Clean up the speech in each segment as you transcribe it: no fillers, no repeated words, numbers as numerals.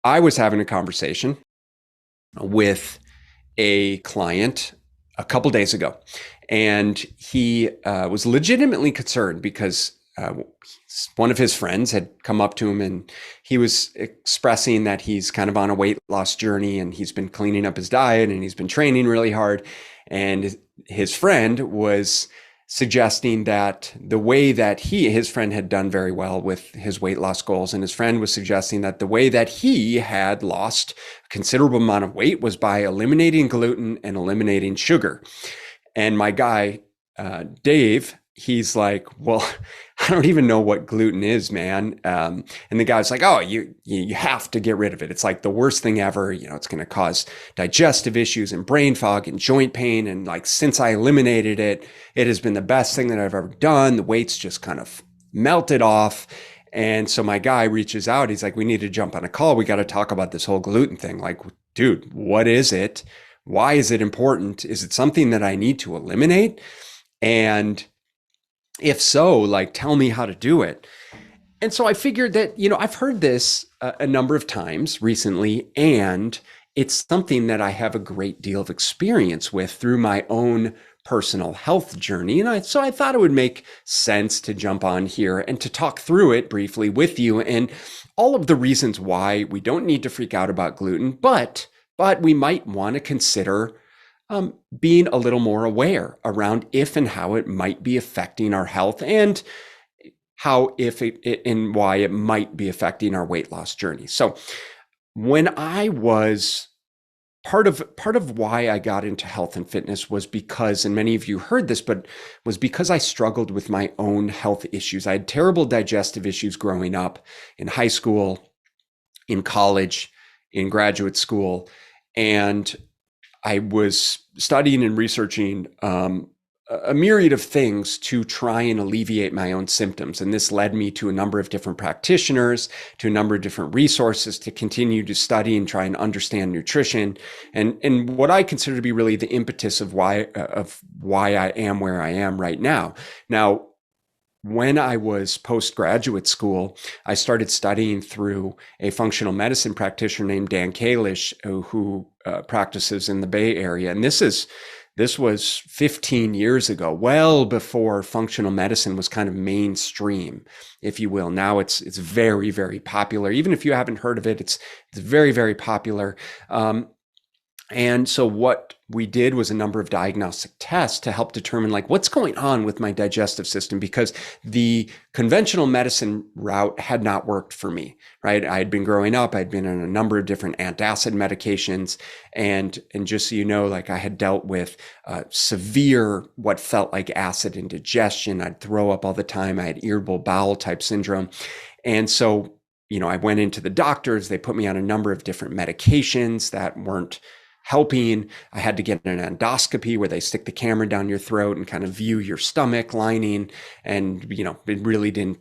I was having a conversation with a client a couple days ago, and he was legitimately concerned because one of his friends had come up to him and he was expressing that he's kind of on a weight loss journey and he's been cleaning up his diet and he's been training really hard. And his friend was suggesting that the way that his friend had done very well with his weight loss goals, and his friend was suggesting that the way that he had lost a considerable amount of weight was by eliminating gluten and eliminating sugar. And my guy, Dave, he's like, well, I don't even know what gluten is, man. And the guy's like, oh, you have to get rid of it. It's like the worst thing ever. It's going to cause digestive issues and brain fog and joint pain. And like, since I eliminated it, it has been the best thing that I've ever done. The weight's just kind of melted off. And so my guy reaches out. He's like, we need to jump on a call. We got to talk about this whole gluten thing. Like, dude, what is it? Why is it important? Is it something that I need to eliminate? And if so, like, tell me how to do it. And so I figured that, I've heard this a number of times recently, and it's something that I have a great deal of experience with through my own personal health journey. And so I thought it would make sense to jump on here and to talk through it briefly with you and all of the reasons why we don't need to freak out about gluten, but we might want to consider being a little more aware around if and how it might be affecting our health, and how and why it might be affecting our weight loss journey. So when I was part of why I got into health and fitness was because, and many of you heard this, but was because I struggled with my own health issues. I had terrible digestive issues growing up in high school, in college, in graduate school, and I was studying and researching a myriad of things to try and alleviate my own symptoms. And this led me to a number of different practitioners, to a number of different resources to continue to study and try and understand nutrition. And what I consider to be really the impetus of why I am where I am right now. Now, when I was postgraduate school, I started studying through a functional medicine practitioner named Dan Kalish, who practices in the Bay Area. And this was 15 years ago, well before functional medicine was kind of mainstream, if you will. Now it's very, very popular. Even if you haven't heard of it, it's very, very popular. And so what we did was a number of diagnostic tests to help determine like what's going on with my digestive system, because the conventional medicine route had not worked for me, right? I had been growing up, I'd been on a number of different antacid medications. And just so you know, like I had dealt with severe, what felt like acid indigestion. I'd throw up all the time. I had irritable bowel type syndrome. And so, I went into the doctors, they put me on a number of different medications that weren't helping. I had to get an endoscopy where they stick the camera down your throat and kind of view your stomach lining. And, it really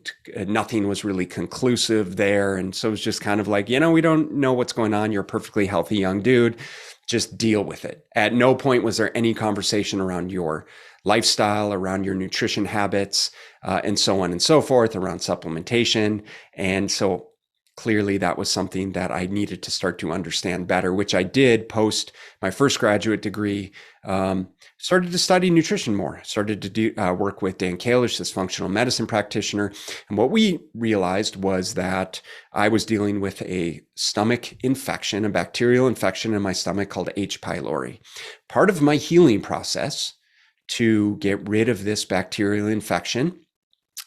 nothing was really conclusive there. And so it was just kind of like, we don't know what's going on. You're a perfectly healthy young dude. Just deal with it. At no point was there any conversation around your lifestyle, around your nutrition habits, and so on and so forth, around supplementation. And so clearly that was something that I needed to start to understand better, which I did post my first graduate degree. Started to study nutrition more, started to work with Dan Kalish, this functional medicine practitioner. And what we realized was that I was dealing with a stomach infection, a bacterial infection in my stomach called H. pylori. Part of my healing process to get rid of this bacterial infection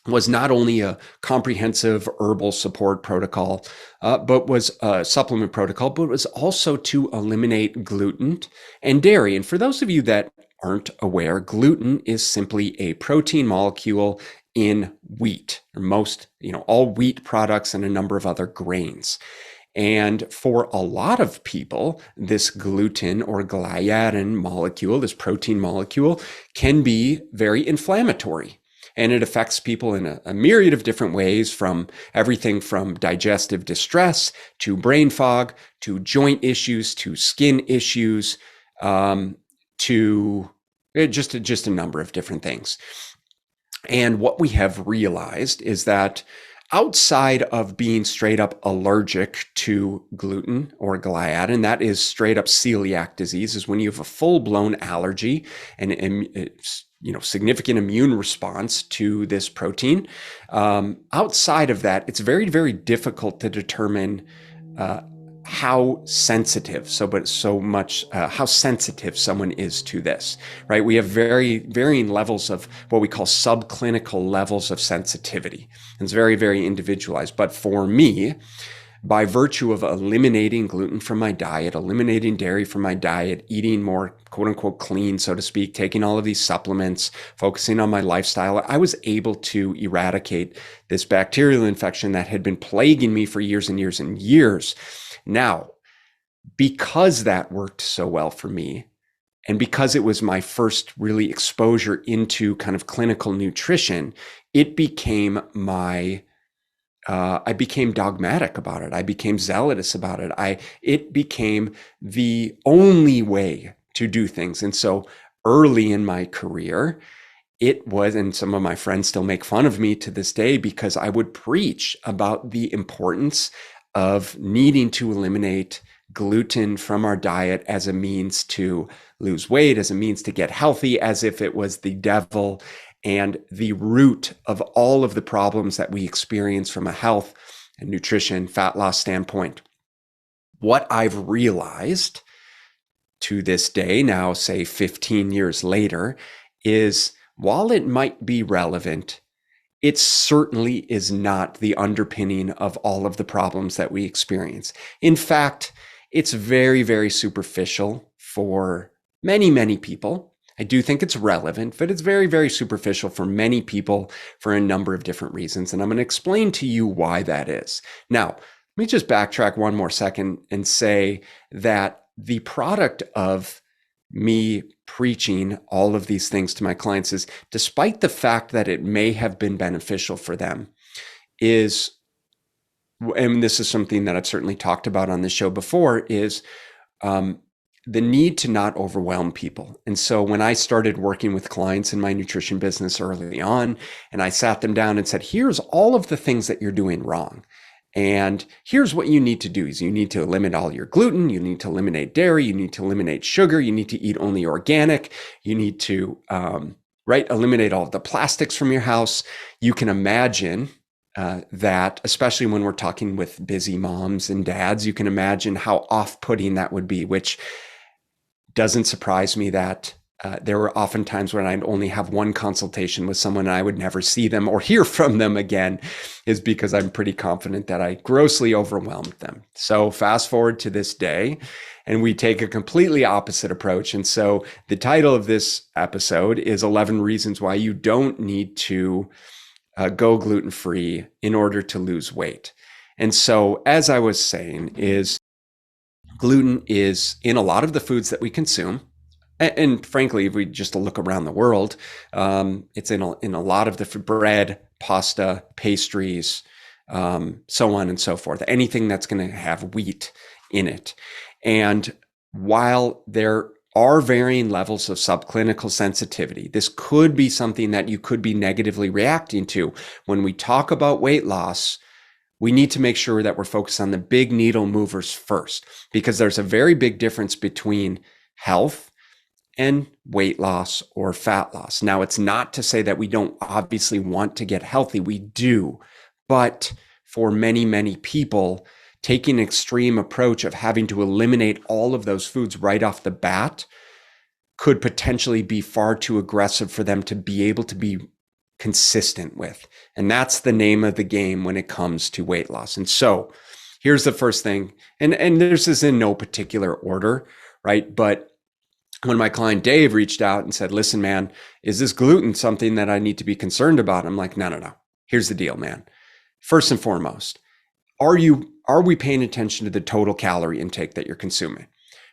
was not only a comprehensive herbal support protocol, but was a supplement protocol, but was also to eliminate gluten and dairy. And for those of you that aren't aware, gluten is simply a protein molecule in wheat, or most, all wheat products and a number of other grains. And for a lot of people, this gluten or gliadin molecule, this protein molecule, can be very inflammatory. And it affects people in a myriad of different ways, from everything from digestive distress to brain fog, to joint issues, to skin issues, to just a number of different things. And what we have realized is that outside of being straight up allergic to gluten or gliadin, that is straight up celiac disease, is when you have a full-blown allergy and significant immune response to this protein. Outside of that, it's very, very difficult to determine how sensitive, how sensitive someone is to this, right? We have very varying levels of what we call subclinical levels of sensitivity. And it's very, very individualized. But for me, by virtue of eliminating gluten from my diet, eliminating dairy from my diet, eating more quote unquote clean, so to speak, taking all of these supplements, focusing on my lifestyle, I was able to eradicate this bacterial infection that had been plaguing me for years and years and years. Now, because that worked so well for me, and because it was my first really exposure into kind of clinical nutrition, it became I became dogmatic about it. I became zealous about it. It became the only way to do things. And so early in my career, it was, and some of my friends still make fun of me to this day because I would preach about the importance of needing to eliminate gluten from our diet as a means to lose weight, as a means to get healthy, as if it was the devil and the root of all of the problems that we experience from a health and nutrition, fat loss standpoint. What I've realized to this day, now say 15 years later, is while it might be relevant, it certainly is not the underpinning of all of the problems that we experience. In fact, it's very, very superficial for many, many people. I do think it's relevant, but it's very, very superficial for many people for a number of different reasons. And I'm going to explain to you why that is. Now, let me just backtrack one more second and say that the product of me preaching all of these things to my clients is, despite the fact that it may have been beneficial for them, is, and this is something that I've certainly talked about on this show before, is the need to not overwhelm people. And so when I started working with clients in my nutrition business early on, and I sat them down and said, here's all of the things that you're doing wrong. And here's what you need to do is you need to eliminate all your gluten, you need to eliminate dairy, you need to eliminate sugar, you need to eat only organic, you need to eliminate all of the plastics from your house. You can imagine that, especially when we're talking with busy moms and dads, you can imagine how off-putting that would be, which doesn't surprise me that there were often times when I'd only have one consultation with someone and I would never see them or hear from them again, is because I'm pretty confident that I grossly overwhelmed them. So fast forward to this day, and we take a completely opposite approach. And so the title of this episode is 11 Reasons Why You Don't Need to Go Gluten-Free in Order to Lose Weight. And so, as I was saying, is gluten is in a lot of the foods that we consume. And frankly, if we just look around the world, it's in a lot of the bread, pasta, pastries, so on and so forth, anything that's going to have wheat in it. And while there are varying levels of subclinical sensitivity, this could be something that you could be negatively reacting to. When we talk about weight loss, we need to make sure that we're focused on the big needle movers first, because there's a very big difference between health and weight loss or fat loss. Now, it's not to say that we don't obviously want to get healthy. We do. But for many, many people, taking an extreme approach of having to eliminate all of those foods right off the bat could potentially be far too aggressive for them to be able to be consistent with. And that's the name of the game when it comes to weight loss. And so here's the first thing, and this is in no particular order, right? But when my client Dave reached out and said, listen, man, is this gluten something that I need to be concerned about? I'm like, no. Here's the deal, man. First and foremost, are we paying attention to the total calorie intake that you're consuming,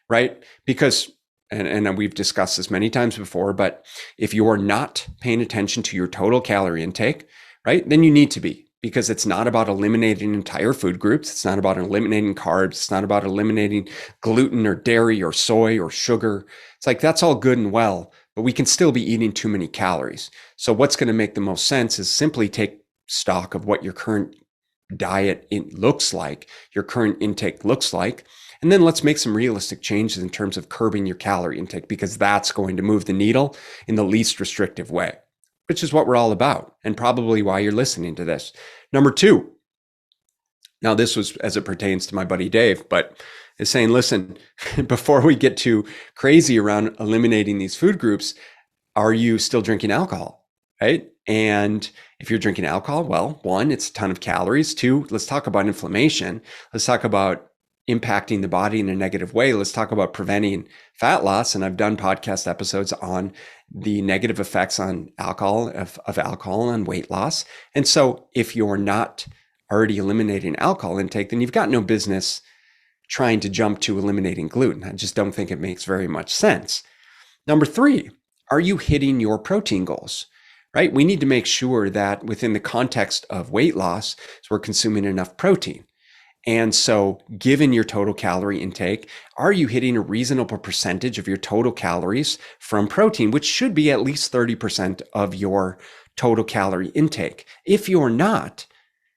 right? Because, and we've discussed this many times before, but if you're not paying attention to your total calorie intake, right, then you need to be, because it's not about eliminating entire food groups. It's not about eliminating carbs. It's not about eliminating gluten or dairy or soy or sugar. It's like, that's all good and well, but we can still be eating too many calories. So what's going to make the most sense is simply take stock of what your current diet looks like, your current intake looks like. And then let's make some realistic changes in terms of curbing your calorie intake, because that's going to move the needle in the least restrictive way, which is what we're all about and probably why you're listening to this. Number two, now this was as it pertains to my buddy Dave, but is saying, listen, before we get too crazy around eliminating these food groups, are you still drinking alcohol, right? And if you're drinking alcohol, well, one, it's a ton of calories. Two, let's talk about inflammation. Let's talk about impacting the body in a negative way. Let's talk about preventing fat loss. And I've done podcast episodes on the negative effects on alcohol, of alcohol on weight loss. And so if you're not already eliminating alcohol intake, then you've got no business trying to jump to eliminating gluten. I just don't think it makes very much sense. Number three, are you hitting your protein goals? Right? We need to make sure that within the context of weight loss, we're consuming enough protein. And so given your total calorie intake, are you hitting a reasonable percentage of your total calories from protein, which should be at least 30% of your total calorie intake? If you're not,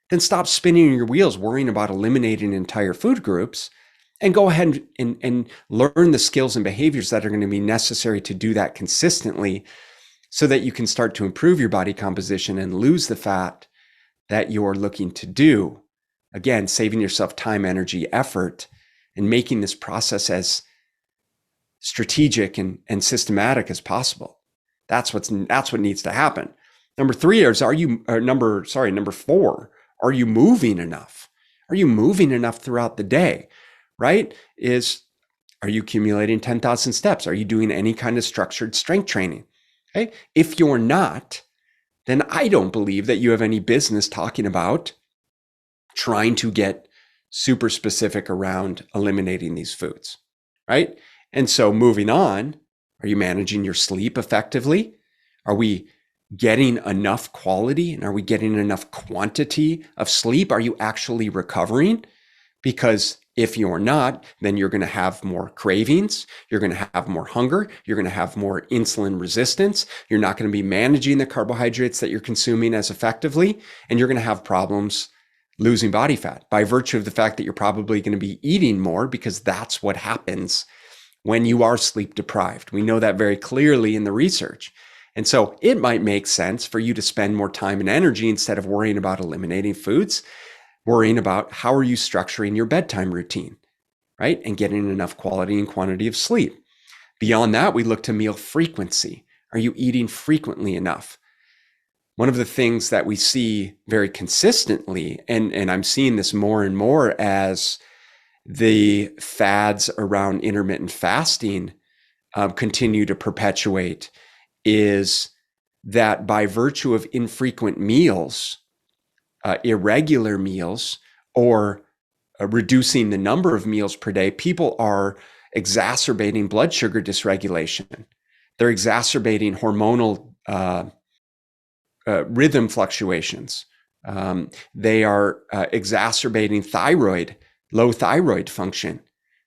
then stop spinning your wheels worrying about eliminating entire food groups, and go ahead and learn the skills and behaviors that are going to be necessary to do that consistently, so that you can start to improve your body composition and lose the fat that you're looking to do. Again, saving yourself time, energy, effort, and making this process as strategic and systematic as possible. That's what needs to happen. Number four, are you moving enough? Are you moving enough throughout the day? Right? Are you accumulating 10,000 steps? Are you doing any kind of structured strength training? Okay. If you're not, then I don't believe that you have any business talking about trying to get super specific around eliminating these foods, right? And so moving on, are you managing your sleep effectively? Are we getting enough quality, and are we getting enough quantity of sleep? Are you actually recovering? Because if you're not, then you're going to have more cravings. You're going to have more hunger. You're going to have more insulin resistance. You're not going to be managing the carbohydrates that you're consuming as effectively. And you're going to have problems losing body fat by virtue of the fact that you're probably going to be eating more, because that's what happens when you are sleep deprived. We know that very clearly in the research. And so it might make sense for you to spend more time and energy, instead of worrying about eliminating foods, worrying about how are you structuring your bedtime routine, right? And getting enough quality and quantity of sleep. Beyond that, we look to meal frequency. Are you eating frequently enough? One of the things that we see very consistently, and I'm seeing this more and more as the fads around intermittent fasting continue to perpetuate, is that by virtue of infrequent meals, irregular meals, or reducing the number of meals per day, people are exacerbating blood sugar dysregulation. They're exacerbating hormonal rhythm fluctuations. They are exacerbating low thyroid function.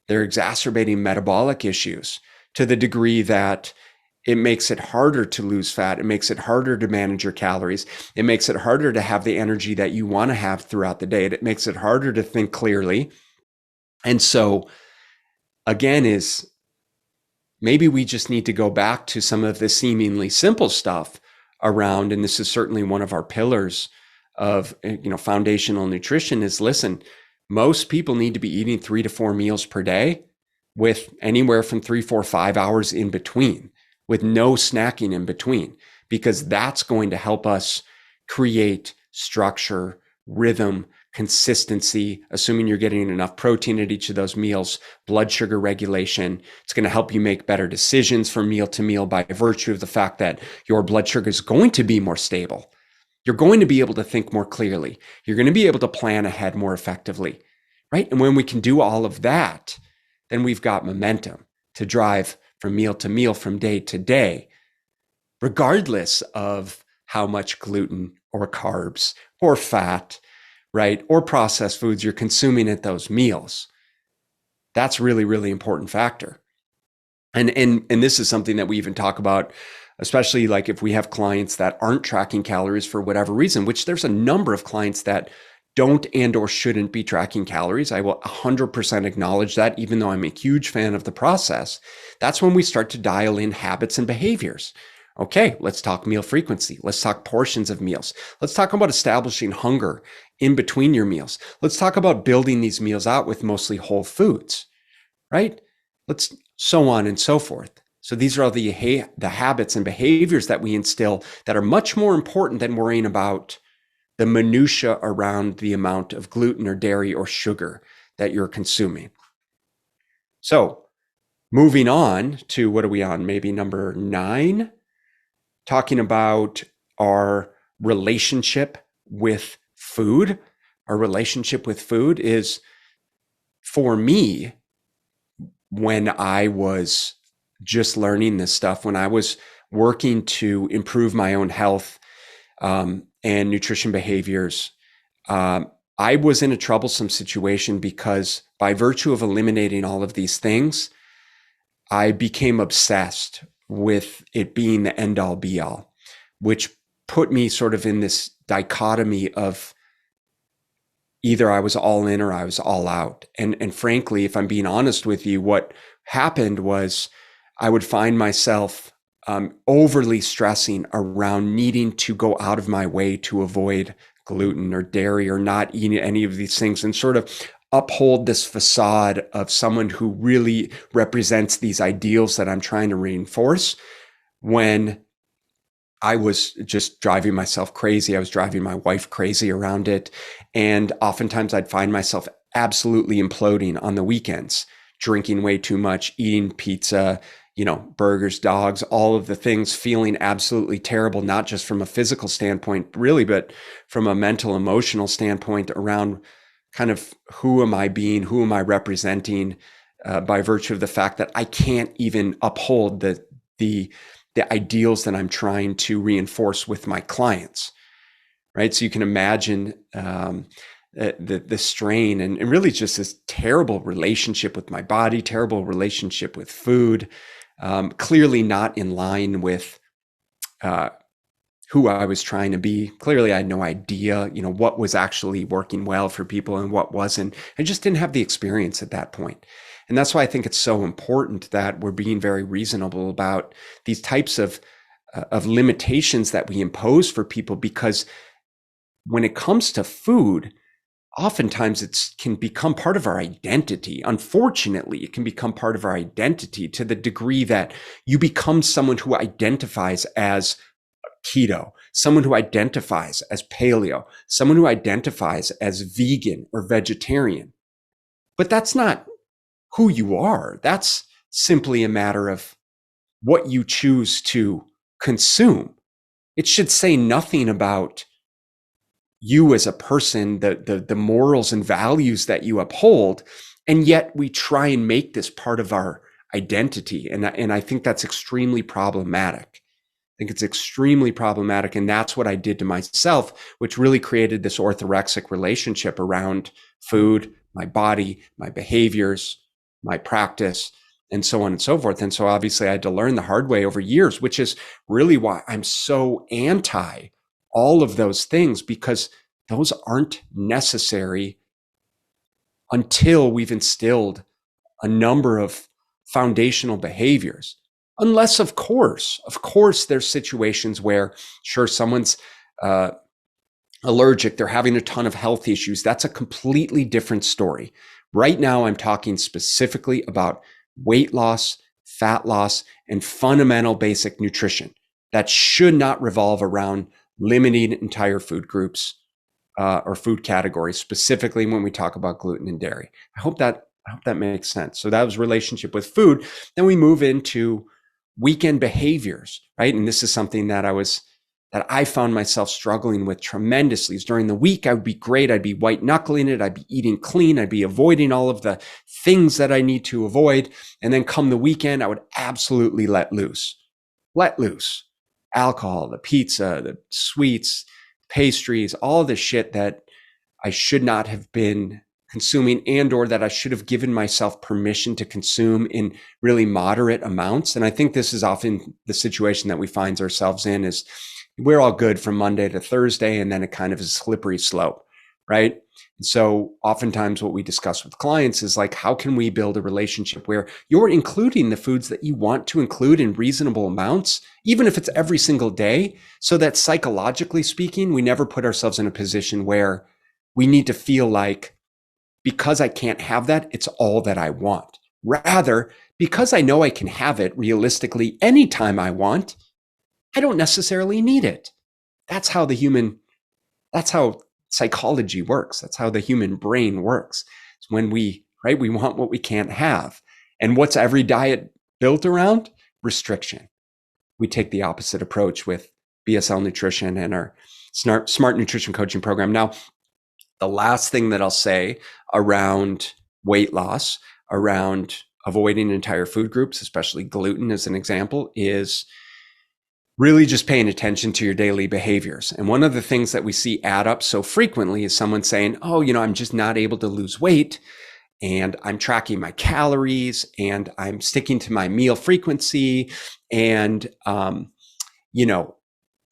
They're exacerbating metabolic issues to the degree that it makes it harder to lose fat. It makes it harder to manage your calories. It makes it harder to have the energy that you want to have throughout the day. It makes it harder to think clearly. And so, again, maybe we just need to go back to some of the seemingly simple stuff around, and this is certainly one of our pillars of foundational nutrition, is, listen, most people need to be eating 3 to 4 meals per day, with anywhere from 3, 4, 5 hours in between, with no snacking in between, because that's going to help us create structure, rhythm, consistency, assuming you're getting enough protein at each of those meals, blood sugar regulation. It's going to help you make better decisions from meal to meal by virtue of the fact that your blood sugar is going to be more stable. You're going to be able to think more clearly. You're going to be able to plan ahead more effectively, right? And when we can do all of that, then we've got momentum to drive from meal to meal, from day to day, regardless of how much gluten or carbs or fat, right, or processed foods you're consuming at those meals. That's really, really important factor. And this is something that we even talk about, especially like if we have clients that aren't tracking calories for whatever reason, which there's a number of clients that don't and or shouldn't be tracking calories. I will 100% acknowledge that, even though I'm a huge fan of the process. That's when we start to dial in habits and behaviors. Okay, let's talk meal frequency. Let's talk portions of meals. Let's talk about establishing hunger in between your meals. Let's talk about building these meals out with mostly whole foods, right? Let's so on and so forth. So these are all the habits and behaviors that we instill that are much more important than worrying about the minutia around the amount of gluten or dairy or sugar that you're consuming. So moving on to, what are we on? Maybe number 9, talking about our relationship with food. Our relationship with food is, for me, when I was just learning this stuff, when I was working to improve my own health and nutrition behaviors, I was in a troublesome situation because by virtue of eliminating all of these things, I became obsessed with it being the end all be all, which put me sort of in this dichotomy of either I was all in or I was all out. And frankly, if I'm being honest with you, what happened was I would find myself overly stressing around needing to go out of my way to avoid gluten or dairy or not eating any of these things, and sort of uphold this facade of someone who really represents these ideals that I'm trying to reinforce, when I was just driving myself crazy. I was driving my wife crazy around it. And oftentimes I'd find myself absolutely imploding on the weekends, drinking way too much, eating pizza, burgers, dogs, all of the things, feeling absolutely terrible, not just from a physical standpoint, really, but from a mental, emotional standpoint around kind of who am I being, who am I representing, by virtue of the fact that I can't even uphold the ideals that I'm trying to reinforce with my clients, right? So you can imagine the strain and really just this terrible relationship with my body, terrible relationship with food, clearly not in line with who I was trying to be. Clearly, I had no idea, what was actually working well for people and what wasn't. I just didn't have the experience at that point. And that's why I think it's so important that we're being very reasonable about these types of limitations that we impose for people, because when it comes to food, oftentimes it can become part of our identity. Unfortunately, it can become part of our identity to the degree that you become someone who identifies as keto, someone who identifies as paleo, someone who identifies as vegan or vegetarian. But that's not who you are. That's simply a matter of what you choose to consume. It should say nothing about you as a person, the morals and values that you uphold, and yet we try and make this part of our identity. And I think that's extremely problematic. I think it's extremely problematic, and that's what I did to myself, which really created this orthorexic relationship around food, my body, my behaviors, my practice, and so on and so forth. And so obviously I had to learn the hard way over years, which is really why I'm so anti all of those things, because those aren't necessary until we've instilled a number of foundational behaviors. Unless, of course, there's situations where, sure, someone's allergic, they're having a ton of health issues. That's a completely different story. Right now, I'm talking specifically about weight loss, fat loss, and fundamental basic nutrition. That should not revolve around limiting entire food groups or food categories, specifically when we talk about gluten and dairy. I hope that makes sense. So that was relationship with food. Then we move into weekend behaviors, right? And this is something that I found myself struggling with tremendously. During the week, I would be great. I'd be white knuckling it. I'd be eating clean. I'd be avoiding all of the things that I need to avoid. And then come the weekend, I would absolutely let loose. Alcohol, the pizza, the sweets, pastries, all the shit that I should not have been consuming, and or that I should have given myself permission to consume in really moderate amounts. And I think this is often the situation that we find ourselves in, is we're all good from Monday to Thursday, and then it kind of is a slippery slope, right? So oftentimes what we discuss with clients is like, how can we build a relationship where you're including the foods that you want to include in reasonable amounts, even if it's every single day, so that psychologically speaking, we never put ourselves in a position where we need to feel like, because I can't have that, it's all that I want. Rather, because I know I can have it realistically anytime I want, I don't necessarily need it. That's how that's how psychology works. That's how the human brain works. It's when we want what we can't have. And what's every diet built around? Restriction. We take the opposite approach with BSL Nutrition and our Smart Nutrition Coaching Program. Now, the last thing that I'll say around weight loss, around avoiding entire food groups, especially gluten as an example, is really just paying attention to your daily behaviors. And one of the things that we see add up so frequently is someone saying, oh, I'm just not able to lose weight, and I'm tracking my calories, and I'm sticking to my meal frequency, and,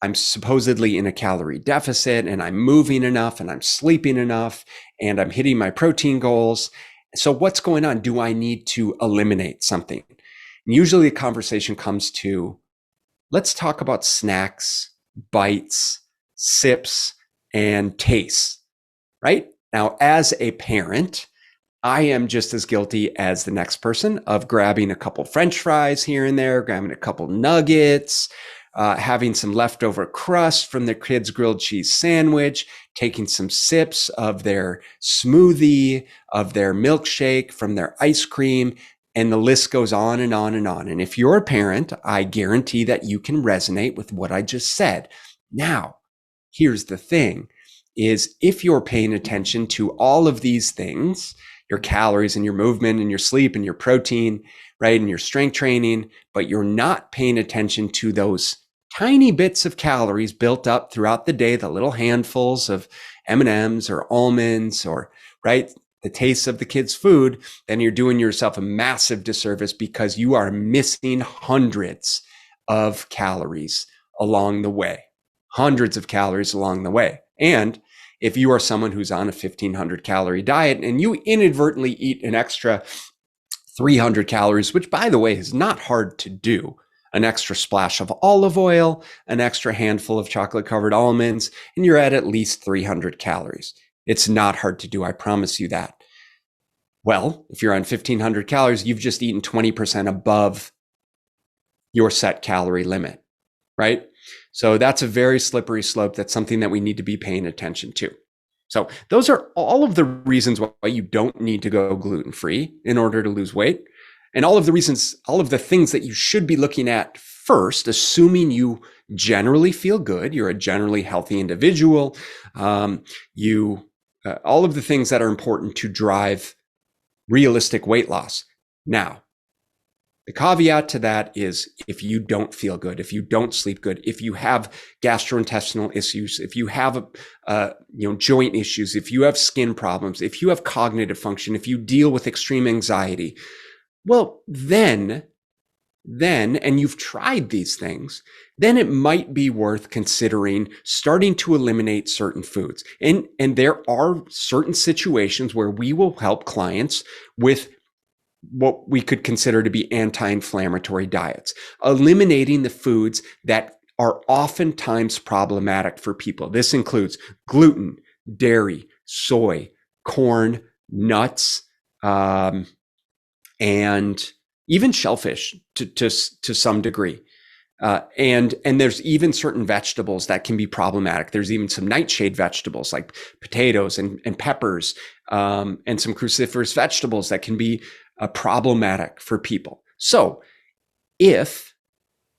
I'm supposedly in a calorie deficit, and I'm moving enough, and I'm sleeping enough, and I'm hitting my protein goals. So what's going on? Do I need to eliminate something? And usually the conversation comes to, let's talk about snacks, bites, sips, and tastes, right? Now, as a parent, I am just as guilty as the next person of grabbing a couple French fries here and there, grabbing a couple nuggets, having some leftover crust from their kids' grilled cheese sandwich, taking some sips of their smoothie, of their milkshake, from their ice cream, and the list goes on and on and on. And if you're a parent, I guarantee that you can resonate with what I just said. Now, here's the thing, is if you're paying attention to all of these things, your calories and your movement and your sleep and your protein, right, and your strength training, but you're not paying attention to those tiny bits of calories built up throughout the day, the little handfuls of M&Ms or almonds, or, right, the taste of the kids' food, then you're doing yourself a massive disservice, because you are missing hundreds of calories along the way, hundreds of calories along the way. And if you are someone who's on a 1,500 calorie diet and you inadvertently eat an extra 300 calories, which, by the way, is not hard to do, an extra splash of olive oil, an extra handful of chocolate covered almonds, and you're at least 300 calories. It's not hard to do. I promise you that. Well, if you're on 1,500 calories, you've just eaten 20% above your set calorie limit, right? So that's a very slippery slope. That's something that we need to be paying attention to. So those are all of the reasons why you don't need to go gluten-free in order to lose weight. And all of the reasons, all of the things that you should be looking at first, assuming you generally feel good, you're a generally healthy individual, all of the things that are important to drive realistic weight loss. Now, the caveat to that is, if you don't feel good, if you don't sleep good, if you have gastrointestinal issues, if you have joint issues, if you have skin problems, if you have cognitive function, if you deal with extreme anxiety, well, then, and you've tried these things, then it might be worth considering starting to eliminate certain foods. And there are certain situations where we will help clients with what we could consider to be anti-inflammatory diets, eliminating the foods that are oftentimes problematic for people. This includes gluten, dairy, soy, corn, nuts, and even shellfish to some degree. And there's even certain vegetables that can be problematic. There's even some nightshade vegetables like potatoes and peppers, and some cruciferous vegetables that can be problematic for people. So if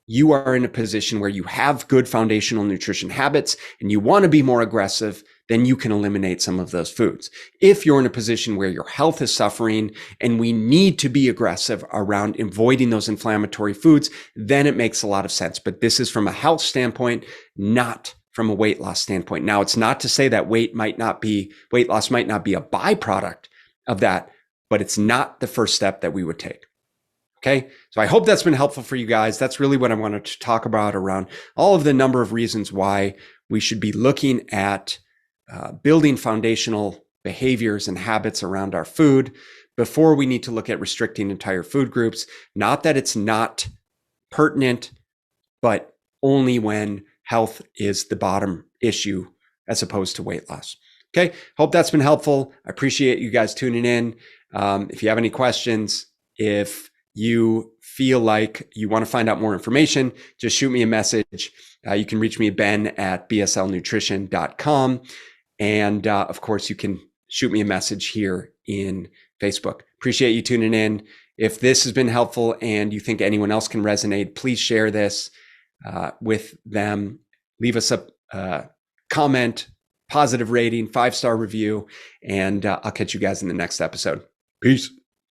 you are in a position where you have good foundational nutrition habits and you want to be more aggressive, then you can eliminate some of those foods. If you're in a position where your health is suffering and we need to be aggressive around avoiding those inflammatory foods, then it makes a lot of sense. But this is from a health standpoint, not from a weight loss standpoint. Now, it's not to say that weight loss might not be a byproduct of that, but it's not the first step that we would take. Okay. So I hope that's been helpful for you guys. That's really what I wanted to talk about around all of the number of reasons why we should be looking at building foundational behaviors and habits around our food before we need to look at restricting entire food groups. Not that it's not pertinent, but only when health is the bottom issue as opposed to weight loss. Okay, hope that's been helpful. I appreciate you guys tuning in. If you have any questions, if you feel like you want to find out more information, just shoot me a message. You can reach me at ben@bslnutrition.com. And of course, you can shoot me a message here in Facebook. Appreciate you tuning in. If this has been helpful and you think anyone else can resonate, please share this with them. Leave us a comment, positive rating, 5-star review, and I'll catch you guys in the next episode. Peace.